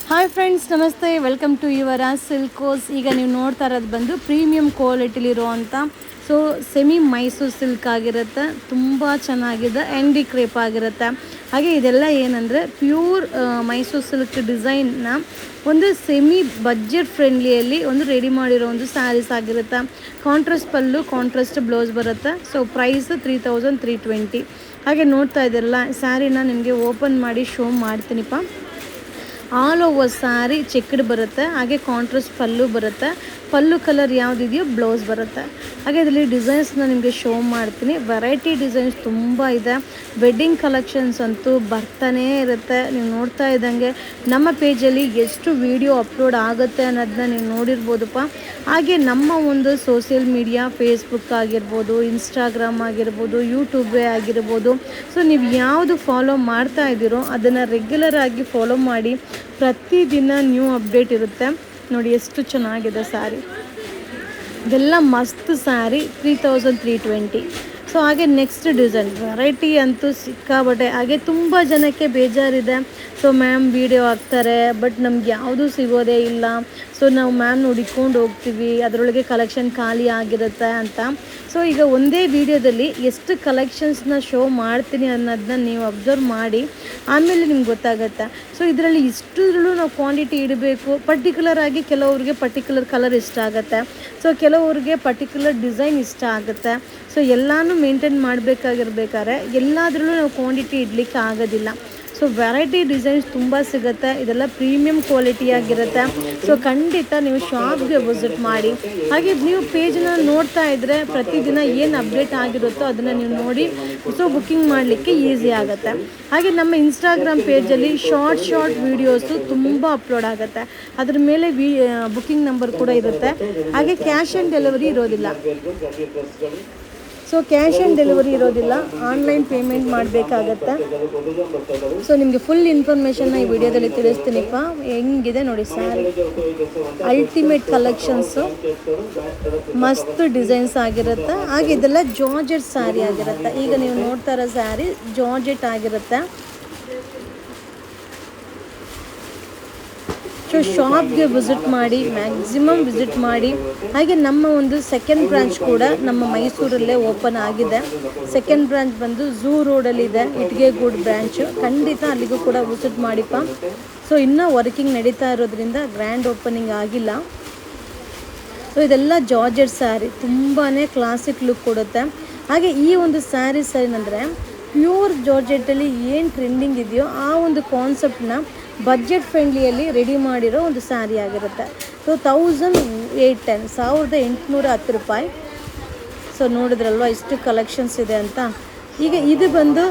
Hi friends, ನಮಸ್ತೆ. Welcome to Yuvraj ಸಿಲ್ಕೋಸ್. ಈಗ ನೀವು ನೋಡ್ತಾ ಇರೋದು ಬಂದು ಪ್ರೀಮಿಯಂ ಕ್ವಾಲಿಟಿಲಿರುವಂಥ ಸೆಮಿ ಮೈಸೂರು ಸಿಲ್ಕ್ ಆಗಿರುತ್ತೆ. ತುಂಬ ಚೆನ್ನಾಗಿದೆ. ಆ್ಯಂಡಿ ಕ್ರೇಪ್ ಆಗಿರುತ್ತೆ. ಹಾಗೆ ಇದೆಲ್ಲ ಏನಂದರೆ ಪ್ಯೂರ್ ಮೈಸೂರು ಸಿಲ್ಕ್ ಡಿಸೈನ್ನ ಒಂದು ಸೆಮಿ ಬಡ್ಜೆಟ್ ಫ್ರೆಂಡ್ಲಿಯಲ್ಲಿ ಒಂದು ರೆಡಿ ಮಾಡಿರೋ ಒಂದು ಸ್ಯಾರೀಸ್ ಆಗಿರುತ್ತೆ. ಕಾಂಟ್ರಾಸ್ಟ್ ಪಲ್ಲು, ಕಾಂಟ್ರಾಸ್ಟ್ ಬ್ಲೌಸ್ ಬರುತ್ತೆ. So price 3320. ಹಾಗೆ ನೋಡ್ತಾ ಇದ್ದೀರಲ್ಲ, ಸ್ಯಾರಿನ ನಿಮಗೆ ಓಪನ್ ಮಾಡಿ ಶೋ ಮಾಡ್ತೀನಿಪ್ಪ. ಆಲ್ ಓವರ್ ಸ್ಯಾರಿ ಚೆಕ್ಡ್ ಬರುತ್ತೆ. ಹಾಗೆ ಕಾಂಟ್ರಾಸ್ಟ್ ಪಲ್ಲು ಬರುತ್ತೆ. ಪಲ್ಲು ಕಲರ್ ಯಾವುದಿದೆಯೋ ಬ್ಲೌಸ್ ಬರುತ್ತೆ. ಹಾಗೆ ಇದರಲ್ಲಿ ಡಿಸೈನ್ಸ್ನ ನಿಮಗೆ ಶೋ ಮಾಡ್ತೀನಿ. ವೆರೈಟಿ ಡಿಸೈನ್ಸ್ ತುಂಬ ಇದೆ. ವೆಡ್ಡಿಂಗ್ ಕಲೆಕ್ಷನ್ಸ್ ಅಂತೂ ಬರ್ತಾನೇ ಇರುತ್ತೆ. ನೀವು ನೋಡ್ತಾ ಇದ್ದಂಗೆ ನಮ್ಮ ಪೇಜಲ್ಲಿ ಎಷ್ಟು ವಿಡಿಯೋ ಅಪ್ಲೋಡ್ ಆಗುತ್ತೆ ಅನ್ನೋದನ್ನ ನೀವು ನೋಡಿರ್ಬೋದಪ್ಪ. ಹಾಗೆ ನಮ್ಮ ಒಂದು ಸೋಷಿಯಲ್ ಮೀಡಿಯಾ, ಫೇಸ್ಬುಕ್ ಆಗಿರ್ಬೋದು, ಇನ್ಸ್ಟಾಗ್ರಾಮ್ ಆಗಿರ್ಬೋದು, ಯೂಟ್ಯೂಬೇ ಆಗಿರ್ಬೋದು. ಸೊ ನೀವು ಯಾವುದು ಫಾಲೋ ಮಾಡ್ತಾ ಇದ್ದೀರೋ ಅದನ್ನು ರೆಗ್ಯುಲರ್ ಆಗಿ ಫಾಲೋ ಮಾಡಿ. ಪ್ರತಿದಿನ ನ್ಯೂ ಅಪ್ಡೇಟ್ ಇರುತ್ತೆ. ನೋಡಿ ಎಷ್ಟು ಚೆನ್ನಾಗಿದೆ ಸ್ಯಾರಿ. ಇದೆಲ್ಲ ಮಸ್ತ್ ಸ್ಯಾರಿ. 3320. ಸೊ ಹಾಗೆ ನೆಕ್ಸ್ಟ್ ಡಿಸೈನ್ ವೆರೈಟಿ ಅಂತೂ ಸಿಕ್ಕಾಬಟ್ಟೆ. ಹಾಗೆ ತುಂಬ ಜನಕ್ಕೆ ಬೇಜಾರಿದೆ. ಸೊ ಮ್ಯಾಮ್ ವೀಡಿಯೋ ಹಾಕ್ತಾರೆ, ಬಟ್ ನಮ್ಗೆ ಯಾವುದೂ ಸಿಗೋದೇ ಇಲ್ಲ. ಸೊ ನಾವು ಮ್ಯಾಮ್ ಹುಡ್ಕೊಂಡು ಹೋಗ್ತೀವಿ, ಅದರೊಳಗೆ ಕಲೆಕ್ಷನ್ ಖಾಲಿ ಆಗಿರುತ್ತೆ ಅಂತ. ಸೊ ಈಗ ಒಂದೇ ವಿಡಿಯೋದಲ್ಲಿ ಎಷ್ಟು ಕಲೆಕ್ಷನ್ಸ್ನ ಶೋ ಮಾಡ್ತೀನಿ ಅನ್ನೋದನ್ನ ನೀವು ಅಬ್ಸರ್ವ್ ಮಾಡಿ, ಆಮೇಲೆ ನಿಮ್ಗೆ ಗೊತ್ತಾಗುತ್ತೆ. ಸೊ ಇದರಲ್ಲಿ ಇಷ್ಟರಲ್ಲೂ ನಾವು ಕ್ವಾಂಟಿಟಿ ಇಡಬೇಕು. ಪರ್ಟಿಕ್ಯುಲರ್ ಆಗಿ ಕೆಲವ್ರಿಗೆ ಪರ್ಟಿಕ್ಯುಲರ್ ಕಲರ್ ಇಷ್ಟ ಆಗುತ್ತೆ. ಸೊ ಕೆಲವ್ರಿಗೆ ಪರ್ಟಿಕ್ಯುಲರ್ ಡಿಸೈನ್ ಇಷ್ಟ ಆಗುತ್ತೆ. ಸೊ ಎಲ್ಲನೂ ಮೇಂಟೈನ್ ಮಾಡಬೇಕಾಗಿರ್ಬೇಕಾದ್ರೆ ಎಲ್ಲದರಲ್ಲೂ ನಾವು ಕ್ವಾಂಟಿಟಿ ಇಡಲಿಕ್ಕೆ ಆಗೋದಿಲ್ಲ. ಸೊ ವೆರೈಟಿ ಡಿಸೈನ್ಸ್ ತುಂಬ ಸಿಗುತ್ತೆ. ಇದೆಲ್ಲ ಪ್ರೀಮಿಯಂ ಕ್ವಾಲಿಟಿಯಾಗಿರುತ್ತೆ. ಸೊ ಖಂಡಿತ ನೀವು ಶಾಪ್ಗೆ ವಿಸಿಟ್ ಮಾಡಿ. ಹಾಗೆ ನೀವು ಪೇಜನ್ನ ನೋಡ್ತಾ ಇದ್ದರೆ ಪ್ರತಿದಿನ ಏನು ಅಪ್ಡೇಟ್ ಆಗಿರುತ್ತೋ ಅದನ್ನು ನೀವು ನೋಡಿ ಸೊ ಬುಕ್ಕಿಂಗ್ ಮಾಡಲಿಕ್ಕೆ ಈಸಿ ಆಗುತ್ತೆ. ಹಾಗೆ ನಮ್ಮ ಇನ್ಸ್ಟಾಗ್ರಾಮ್ ಪೇಜಲ್ಲಿ ಶಾರ್ಟ್ ವೀಡಿಯೋಸು ತುಂಬ ಅಪ್ಲೋಡ್ ಆಗುತ್ತೆ. ಅದ್ರ ಮೇಲೆ ಬುಕ್ಕಿಂಗ್ ನಂಬರ್ ಕೂಡ ಇರುತ್ತೆ. ಹಾಗೆ ಕ್ಯಾಶ್ ಆನ್ ಡೆಲಿವರಿ ಇರೋದಿಲ್ಲ. ಸೊ ಕ್ಯಾಶ್ ಆನ್ ಡೆಲಿವರಿ ಇರೋದಿಲ್ಲ, ಆನ್ಲೈನ್ ಪೇಮೆಂಟ್ ಮಾಡಬೇಕಾಗತ್ತೆ. ಸೊ ನಿಮಗೆ ಫುಲ್ ಇನ್ಫಾರ್ಮೇಷನ್ನ ಈ ವಿಡಿಯೋದಲ್ಲಿ ತಿಳಿಸ್ತೀನಿಪ್ಪ. ಹೆಂಗಿದೆ ನೋಡಿ ಸ್ಯಾರಿ. ಅಲ್ಟಿಮೇಟ್ ಕಲೆಕ್ಷನ್ಸು, ಮಸ್ತ್ ಡಿಸೈನ್ಸ್ ಆಗಿರುತ್ತೆ. ಹಾಗೆ ಇದೆಲ್ಲ ಜಾರ್ಜೆಟ್ ಸ್ಯಾರಿ ಆಗಿರುತ್ತೆ. ಈಗ ನೀವು ನೋಡ್ತಾ ಇರೋ ಸ್ಯಾರಿ ಜಾರ್ಜೆಟ್ ಆಗಿರುತ್ತೆ. ಸೊ ಶಾಪ್ಗೆ ವಿಸಿಟ್ ಮಾಡಿ, ಮ್ಯಾಕ್ಸಿಮಮ್ ವಿಸಿಟ್ ಮಾಡಿ. ಹಾಗೆ ನಮ್ಮ ಒಂದು ಸೆಕೆಂಡ್ ಬ್ರಾಂಚ್ ಕೂಡ ನಮ್ಮ ಮೈಸೂರಲ್ಲೇ ಓಪನ್ ಆಗಿದೆ. ಸೆಕೆಂಡ್ ಬ್ರಾಂಚ್ ಬಂದು ಝೂ ರೋಡಲ್ಲಿದೆ, ಇಟ್ಗೆಗೂಡು ಬ್ರಾಂಚು. ಖಂಡಿತ ಅಲ್ಲಿಗೂ ಕೂಡ ವಿಸಿಟ್ ಮಾಡಿಪ್ಪ. ಸೊ ಇನ್ನೂ ವರ್ಕಿಂಗ್ ನಡೀತಾ ಇರೋದ್ರಿಂದ ಗ್ರ್ಯಾಂಡ್ ಓಪನಿಂಗ್ ಆಗಿಲ್ಲ. ಸೊ ಇದೆಲ್ಲ ಜಾರ್ಜೆಟ್ ಸ್ಯಾರಿ, ತುಂಬಾ ಕ್ಲಾಸಿಕ್ ಲುಕ್ ಕೊಡುತ್ತೆ. ಹಾಗೆ ಈ ಒಂದು ಸ್ಯಾರೀಸ್ ಏನಂದರೆ ಪ್ಯೂರ್ ಜಾರ್ಜೆಟಲ್ಲಿ ಏನು ಟ್ರೆಂಡಿಂಗ್ ಇದೆಯೋ ಆ ಒಂದು ಕಾನ್ಸೆಪ್ಟನ್ನ ಬಡ್ಜೆಟ್ ಫ್ರೆಂಡ್ಲಿಯಲ್ಲಿ ರೆಡಿ ಮಾಡಿರೋ ಒಂದು ಸ್ಯಾರಿ ಆಗಿರುತ್ತೆ. ಸೊ 1810 ರೂಪಾಯಿ. ಸೊ ನೋಡಿದ್ರಲ್ವ ಎಷ್ಟು ಕಲೆಕ್ಷನ್ಸ್ ಇದೆ ಅಂತ. ಈಗ ಇದು ಬಂದು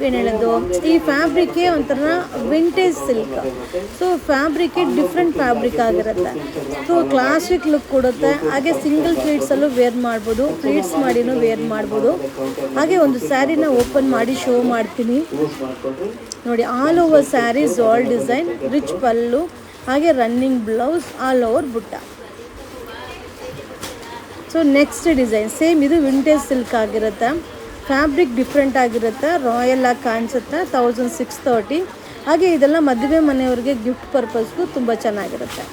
ಏನು ಹೇಳೋದು, ಈ ಫ್ಯಾಬ್ರಿಕ್ಕೇ ಒಂಥರ ವಿಂಟೇಜ್ ಸಿಲ್ಕ್. ಸೊ ಫ್ಯಾಬ್ರಿಕ್ಕೇ ಡಿಫ್ರೆಂಟ್ ಫ್ಯಾಬ್ರಿಕ್ ಆಗಿರುತ್ತೆ. ಸೊ ಕ್ಲಾಸಿಕ್ ಲುಕ್ ಕೊಡುತ್ತೆ. ಹಾಗೆ ಸಿಂಗಲ್ ಪ್ಲೀಟ್ಸಲ್ಲೂ ವೇರ್ ಮಾಡ್ಬೋದು, ಪ್ಲೀಟ್ಸ್ ಮಾಡಿನೂ ವೇರ್ ಮಾಡ್ಬೋದು. ಹಾಗೆ ಒಂದು ಸ್ಯಾರಿನ ಓಪನ್ ಮಾಡಿ ಶೋ ಮಾಡ್ತೀನಿ ನೋಡಿ. ಆಲ್ ಓವರ್ ಸ್ಯಾರಿ ಜಾಲ್ ಡಿಸೈನ್, ರಿಚ್ ಪಲ್ಲು, ಹಾಗೆ ರನ್ನಿಂಗ್ ಬ್ಲೌಸ್, ಆಲ್ ಓವರ್ ಬುಟ್ಟ. ಸೊ ನೆಕ್ಸ್ಟ್ ಡಿಸೈನ್ ಸೇಮ್, ಇದು ವಿಂಟೇಜ್ ಸಿಲ್ಕ್ ಆಗಿರುತ್ತೆ. ಫ್ಯಾಬ್ರಿಕ್ ಡಿಫ್ರೆಂಟ್ ಆಗಿರುತ್ತೆ, ರಾಯಲ್ ಆಗಿ ಕಾಣಿಸುತ್ತೆ. 1630. ಹಾಗೆ ಇದೆಲ್ಲ ಮದುವೆ ಮನೆಯವ್ರಿಗೆ ಗಿಫ್ಟ್ ಪರ್ಪಸ್ಗೂ ತುಂಬ ಚೆನ್ನಾಗಿರುತ್ತೆ.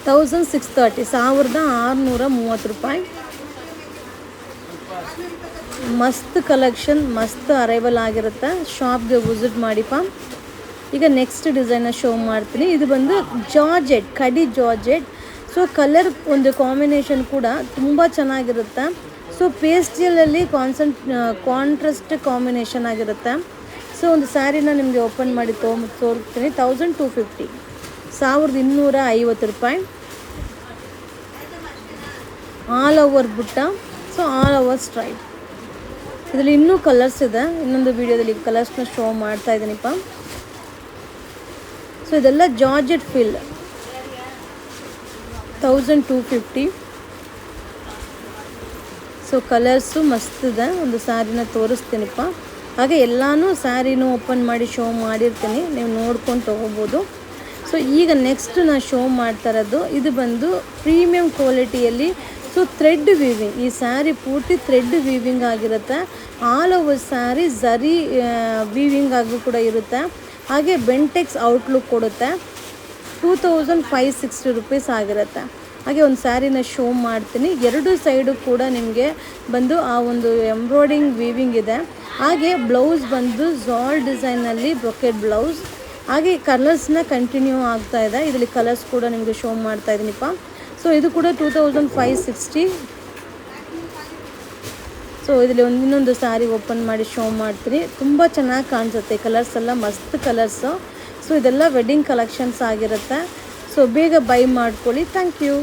1630, 1630 ರೂಪಾಯಿ. ಮಸ್ತ್ ಕಲೆಕ್ಷನ್, ಮಸ್ತ್ ಅರೈವಲ್ ಆಗಿರುತ್ತೆ. ಶಾಪ್ಗೆ ವಿಸಿಟ್ ಮಾಡಿಪ್ಪ. ಈಗ ನೆಕ್ಸ್ಟ್ ಡಿಸೈನ್ನ ಶೋ ಮಾಡ್ತೀನಿ. ಇದು ಬಂದು ಜಾರ್ಜೆಟ್, ಕಡಿ ಜಾರ್ಜೆಟ್. ಸೊ ಕಲರ್ ಒಂದು ಕಾಂಬಿನೇಷನ್ ಕೂಡ ತುಂಬ ಚೆನ್ನಾಗಿರುತ್ತೆ. ಸೊ ಪೇಸ್ಟಲಲ್ಲಿ ಕಾಂಟ್ರಾಸ್ಟ್ ಕಾಂಬಿನೇಷನ್ ಆಗಿರುತ್ತೆ. ಸೊ ಒಂದು ಸ್ಯಾರಿನ ನಿಮಗೆ ಓಪನ್ ಮಾಡಿ ತೋರಿಸ್ತೀನಿ. 1250, 1250 ರೂಪಾಯಿ. ಆಲ್ ಓವರ್ ಬುಟ್ಟ. So all over stripe. ಇದರಲ್ಲಿ ಇನ್ನೂ ಕಲರ್ಸ್ ಇದೆ. ಇನ್ನೊಂದು ವಿಡಿಯೋದಲ್ಲಿ ಕಲರ್ಸ್ನ ಶೋ ಮಾಡ್ತಾ ಇದ್ದೀನಿಪ್ಪ. ಸೊ ಇದೆಲ್ಲ ಜಾರ್ಜೆಟ್ ಫಿಲ್. 1250. ಸೊ ಕಲರ್ಸು ಮಸ್ತ್ ಇದೆ. ಒಂದು ಸ್ಯಾರಿನ ತೋರಿಸ್ತೀನಿಪ್ಪ. ಹಾಗೆ ಎಲ್ಲನೂ ಸ್ಯಾರಿನೂ ಓಪನ್ ಮಾಡಿ ಶೋ ಮಾಡಿರ್ತೀನಿ, ನೀವು ನೋಡ್ಕೊಂಡು ತೊಗೋಬೋದು. ಸೊ ಈಗ ನೆಕ್ಸ್ಟ್ ನಾನು ಶೋ ಮಾಡ್ತಾ ಇರೋದು ಇದು ಬಂದು ಪ್ರೀಮಿಯಂ ಕ್ವಾಲಿಟಿಯಲ್ಲಿ. ಸೊ ಥ್ರೆಡ್ ವೀವಿಂಗ್, ಈ ಸ್ಯಾರಿ ಪೂರ್ತಿ ಥ್ರೆಡ್ ವೀವಿಂಗ್ ಆಗಿರುತ್ತೆ. ಆಲ್ ಓವರ್ ಸ್ಯಾರಿ ಝರಿ ವೀವಿಂಗ್ ಆಗೂ ಕೂಡ ಇರುತ್ತೆ. ಹಾಗೆ ಬೆಂಟೆಕ್ಸ್ ಔಟ್ಲುಕ್ ಕೊಡುತ್ತೆ. 2560 ರುಪೀಸ್ ಆಗಿರುತ್ತೆ. ಹಾಗೆ ಒಂದು ಸ್ಯಾರಿನ ಶೋ ಮಾಡ್ತೀನಿ. ಎರಡು ಸೈಡು ಕೂಡ ನಿಮಗೆ ಬಂದು ಆ ಒಂದು ಎಂಬ್ರಾಯ್ಡಿಂಗ್ ವೀವಿಂಗ್ ಇದೆ. ಹಾಗೆ ಬ್ಲೌಸ್ ಬಂದು ಝಾಲ್ ಡಿಸೈನಲ್ಲಿ ಬ್ರೊಕೆಟ್ ಬ್ಲೌಸ್. ಹಾಗೆ ಕಲರ್ಸ್ನ ಕಂಟಿನ್ಯೂ ಆಗ್ತಾ ಇದೆ. ಇದರಲ್ಲಿ ಕಲರ್ಸ್ ಕೂಡ ನಿಮಗೆ ಶೋ ಮಾಡ್ತಾ ಇದ್ದೀನಿಪ್ಪ. ಸೊ ಇದು ಕೂಡ 2560. ಸೊ ಇದರಲ್ಲಿ ಇನ್ನೊಂದು ಸ್ಯಾರಿ ಓಪನ್ ಮಾಡಿ ಶೋ ಮಾಡ್ತೀನಿ. ತುಂಬ ಚೆನ್ನಾಗಿ ಕಾಣಿಸುತ್ತೆ. ಕಲರ್ಸ್ ಎಲ್ಲ ಮಸ್ತ್ ಕಲರ್ಸು. ಸೊ ಇದೆಲ್ಲ ವೆಡ್ಡಿಂಗ್ ಕಲೆಕ್ಷನ್ಸ್ ಆಗಿರುತ್ತೆ. ಸೊ ಬೇಗ ಬೈ ಮಾಡ್ಕೊಳ್ಳಿ. Thank you.